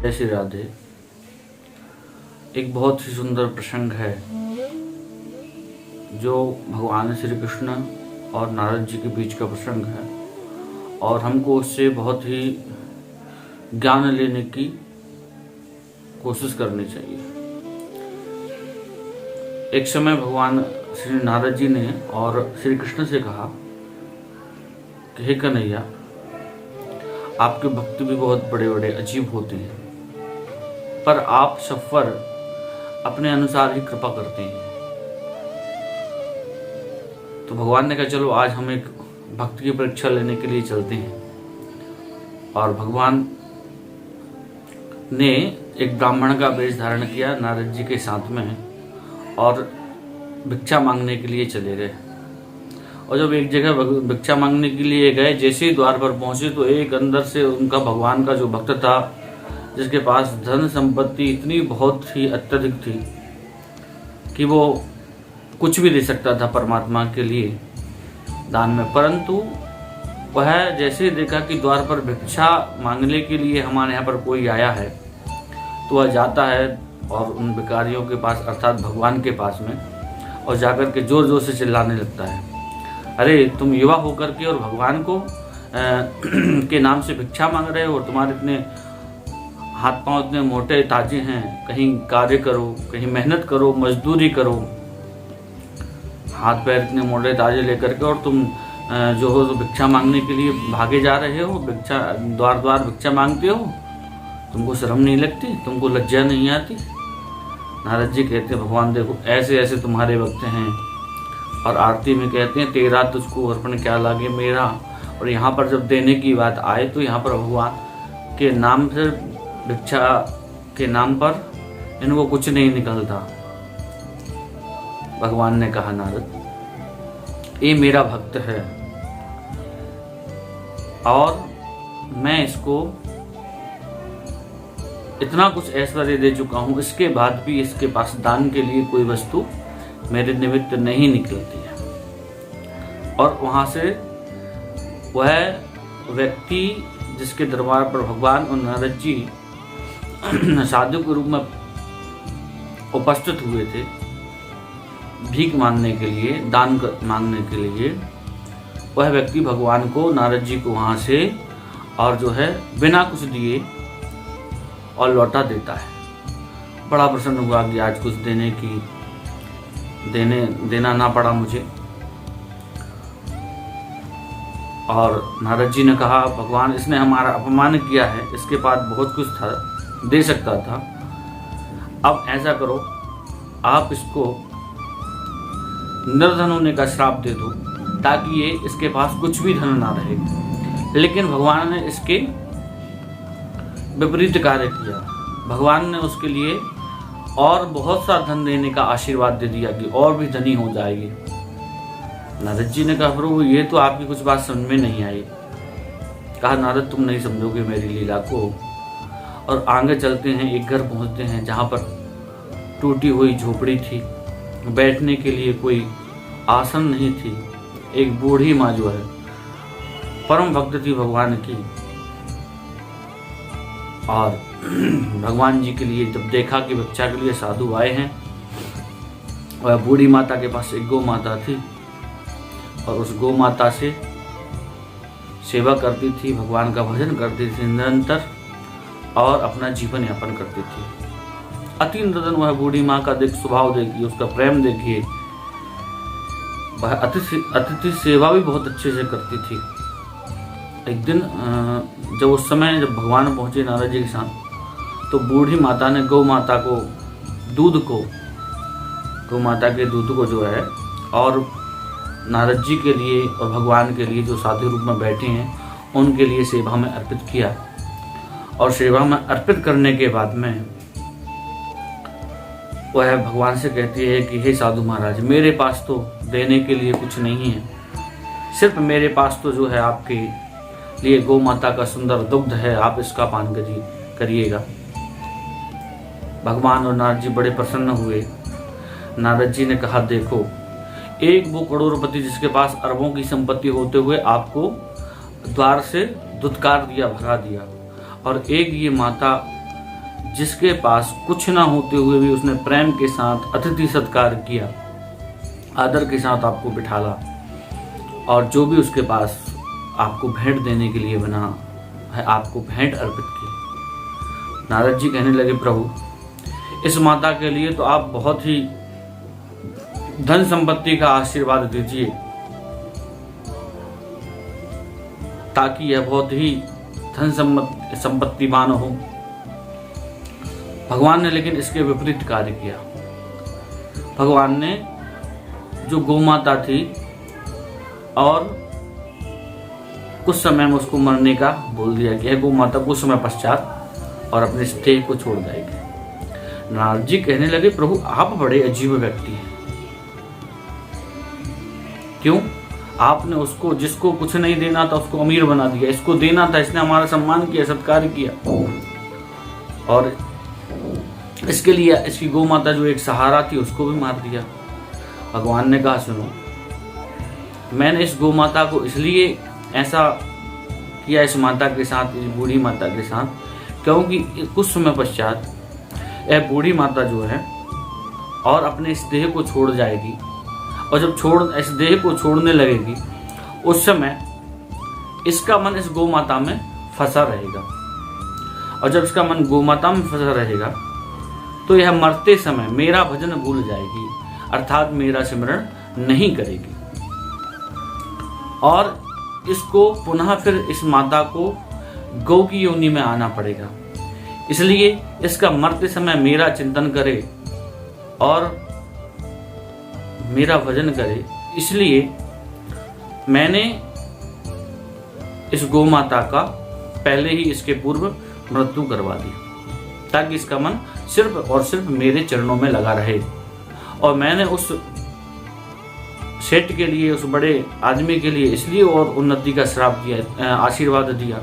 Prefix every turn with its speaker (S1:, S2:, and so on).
S1: जय श्री राधे। एक बहुत ही सुंदर प्रसंग है जो भगवान श्री कृष्ण और नारद जी के बीच का प्रसंग है और हमको उससे बहुत ही ज्ञान लेने की कोशिश करनी चाहिए। एक समय भगवान श्री नारद जी ने और श्री कृष्ण से कहा कि हे कन्हैया, आपके भक्त भी बहुत बड़े बड़े अजीब होते हैं, पर आप सफर अपने अनुसार ही कृपा करते हैं। तो भगवान ने कहा चलो आज हम एक भक्त की परीक्षा लेने के लिए चलते हैं। और भगवान ने एक ब्राह्मण का वेश धारण किया नारद जी के साथ में और भिक्षा मांगने के लिए चले गए। और जब एक जगह भिक्षा मांगने के लिए गए, जैसे ही द्वार पर पहुंचे तो एक अंदर से उनका भगवान का जो भक्त था, जिसके पास धन संपत्ति इतनी बहुत ही अत्यधिक थी कि वो कुछ भी दे सकता था परमात्मा के लिए दान में, परंतु वह जैसे ही देखा कि द्वार पर भिक्षा मांगने के लिए हमारे यहाँ पर कोई आया है, तो वह जाता है और उन भिखारियों के पास अर्थात भगवान के पास में और जाकर के जोर जोर से चिल्लाने लगता है, अरे तुम युवा होकर के और भगवान को के नाम से भिक्षा मांग रहे हो, और तुम्हारे इतने हाथ पांव इतने मोटे ताजे हैं, कहीं कार्य करो, कहीं मेहनत करो, मजदूरी करो, हाथ पैर इतने मोटे ताजे लेकर के, और तुम जो हो तो भिक्षा मांगने के लिए भागे जा रहे हो, भिक्षा द्वार द्वार भिक्षा मांगते हो, तुमको शर्म नहीं लगती, तुमको लज्जा नहीं आती। नारद जी कहते हैं भगवान देखो ऐसे ऐसे तुम्हारे भक्त हैं, और आरती में कहते हैं तेरा तुझको अर्पण क्या लागे मेरा। और यहाँ पर जब देने की बात आए तो यहाँ पर भगवान के नाम से भिक्षा के नाम पर इनको कुछ नहीं निकलता। भगवान ने कहा नारद ये मेरा भक्त है और मैं इसको इतना कुछ ऐश्वर्य दे चुका हूँ, इसके बाद भी इसके पास दान के लिए कोई वस्तु मेरे निमित्त नहीं निकलती है। और वहां से वह व्यक्ति जिसके दरबार पर भगवान और नारद जी साधु के रूप में उपस्थित हुए थे भीख मांगने के लिए, दान मांगने के लिए, वह व्यक्ति भगवान को, नारद जी को वहां से और जो है बिना कुछ दिए और लौटा देता है। बड़ा प्रसन्न हुआ कि आज कुछ देना ना पड़ा मुझे। और नारद जी ने कहा भगवान इसने हमारा अपमान किया है, इसके पास बहुत कुछ था, दे सकता था, अब ऐसा करो आप इसको निर्धन होने का श्राप दे दो ताकि ये इसके पास कुछ भी धन ना रहे। लेकिन भगवान ने इसके विपरीत कार्य किया। भगवान ने उसके लिए और बहुत सा धन देने का आशीर्वाद दे दिया कि और भी धनी हो जाएगी। नारद जी ने कहा प्रभु ये तो आपकी कुछ बात समझ में नहीं आई। कहा नारद तुम नहीं समझोगे मेरी लीला को। और आगे चलते हैं, एक घर पहुंचते हैं जहां पर टूटी हुई झोपड़ी थी, बैठने के लिए कोई आसन नहीं थी। एक बूढ़ी माँ जो है परम भक्त थी भगवान की, और भगवान जी के लिए जब देखा कि भिक्षा के लिए साधु आए हैं, वह बूढ़ी माता के पास एक गौ माता थी और उस गौ माता से सेवा करती थी, भगवान का भजन करती थी निरंतर और अपना जीवन यापन करती थी। अति निर्धन वह बूढ़ी माँ का स्वभाव देखिए, उसका प्रेम देखिए, वह अतिथि सेवा भी बहुत अच्छे से करती थी। एक दिन जब उस समय जब भगवान पहुंचे नारद जी के साथ, तो बूढ़ी माता ने गौ माता के दूध को जो है और नारद जी के लिए और भगवान के लिए जो साधु रूप में बैठे हैं उनके लिए सेवा में अर्पित किया। और सेवा में अर्पित करने के बाद में वह भगवान से कहती है कि हे साधु महाराज मेरे पास तो देने के लिए कुछ नहीं है, सिर्फ मेरे पास तो जो है आपके लिए गौ माता का सुंदर दुग्ध है, आप इसका पान करिएगा। भगवान और नारद जी बड़े प्रसन्न हुए। नारद जी ने कहा देखो एक वो करोड़पति जिसके पास अरबों की संपत्ति होते हुए आपको द्वार से धुतकार दिया, भगा दिया, और एक ये माता जिसके पास कुछ ना होते हुए भी उसने प्रेम के साथ अतिथि सत्कार किया, आदर के साथ आपको बिठाला, और जो भी उसके पास आपको भेंट देने के लिए बना है आपको भेंट अर्पित की। नारद जी कहने लगे, प्रभु इस माता के लिए तो आप बहुत ही धन संपत्ति का आशीर्वाद दीजिए, ताकि यह बहुत ही धन संपत्तिवान हो। भगवान ने लेकिन इसके विपरीत कार्य किया। भगवान ने जो गोमाता थी और कुछ समय में उसको मरने का बोल दिया कि यह गोमाता कुछ समय पश्चात और अपने स्टेज को छोड़ जाएगी। नारद जी कहने लगे, प्रभु आप बड़े अजीब व्यक्ति हैं। क्यों? आपने उसको, जिसको कुछ नहीं देना था उसको अमीर बना दिया, इसको देना था, इसने हमारा सम्मान किया, सत्कार किया, और इसके लिए इसकी गौ माता जो एक सहारा थी उसको भी मार दिया। भगवान ने कहा, सुनो, मैंने इस गौ माता को इसलिए ऐसा किया इस माता के साथ, इस बूढ़ी माता के साथ, क्योंकि कुछ समय पश्चात यह बूढ़ी माता जो है और अपने इस देह को छोड़ जाएगी, और जब इस देह को छोड़ने लगेगी उस समय इसका मन इस गौ माता में फंसा रहेगा, और जब इसका मन गौ माता में फंसा रहेगा तो यह मरते समय मेरा भजन भूल जाएगी, अर्थात मेरा सिमरण नहीं करेगी, और इसको पुनः फिर इस माता को गौ की योनि में आना पड़ेगा। इसलिए इसका मरते समय मेरा चिंतन करे और मेरा भजन करे। इसलिए मैंने इस गौ माता का पहले ही इसके पूर्व मृत्यु करवा दी, ताकि इसका मन सिर्फ और सिर्फ मेरे चरणों में लगा रहे। और मैंने उस सेठ के लिए, उस बड़े आदमी के लिए इसलिए और उन्नति का श्राप दिया, आशीर्वाद दिया,